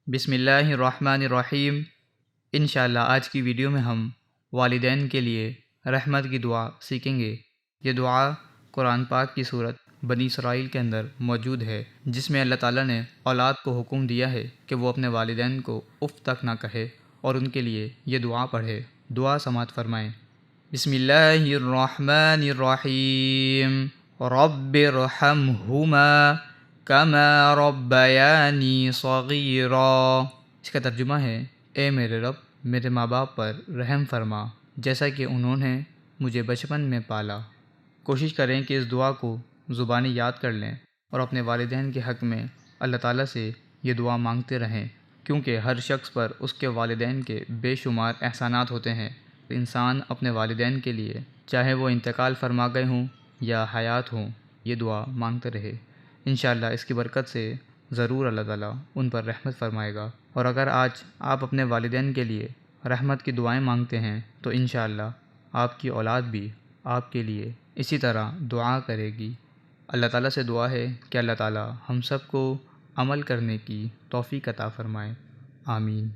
بسم اللہ الرحمن الرحیم۔ انشاءاللہ آج کی ویڈیو میں ہم والدین کے لیے رحمت کی دعا سیکھیں گے۔ یہ دعا قرآن پاک کی سورت بنی اسرائیل کے اندر موجود ہے، جس میں اللہ تعالیٰ نے اولاد کو حکم دیا ہے کہ وہ اپنے والدین کو اف تک نہ کہے اور ان کے لیے یہ دعا پڑھے۔ دعا سماعت فرمائیں۔ بسم اللہ الرحمن الرحیم۔ رب ارحمہما کما ربیانی صغیرا۔ اس کا ترجمہ ہے، اے میرے رب، میرے ماں باپ پر رحم فرما جیسا کہ انہوں نے مجھے بچپن میں پالا۔ کوشش کریں کہ اس دعا کو زبانی یاد کر لیں اور اپنے والدین کے حق میں اللہ تعالیٰ سے یہ دعا مانگتے رہیں، کیونکہ ہر شخص پر اس کے والدین کے بے شمار احسانات ہوتے ہیں۔ انسان اپنے والدین کے لیے چاہے وہ انتقال فرما گئے ہوں یا حیات ہوں، یہ دعا مانگتے رہے۔ انشاءاللہ اس کی برکت سے ضرور اللہ تعالیٰ ان پر رحمت فرمائے گا۔ اور اگر آج آپ اپنے والدین کے لیے رحمت کی دعائیں مانگتے ہیں تو انشاءاللہ آپ کی اولاد بھی آپ کے لیے اسی طرح دعا کرے گی۔ اللہ تعالیٰ سے دعا ہے کہ اللہ تعالیٰ ہم سب کو عمل کرنے کی توفیق عطا فرمائے۔ آمین۔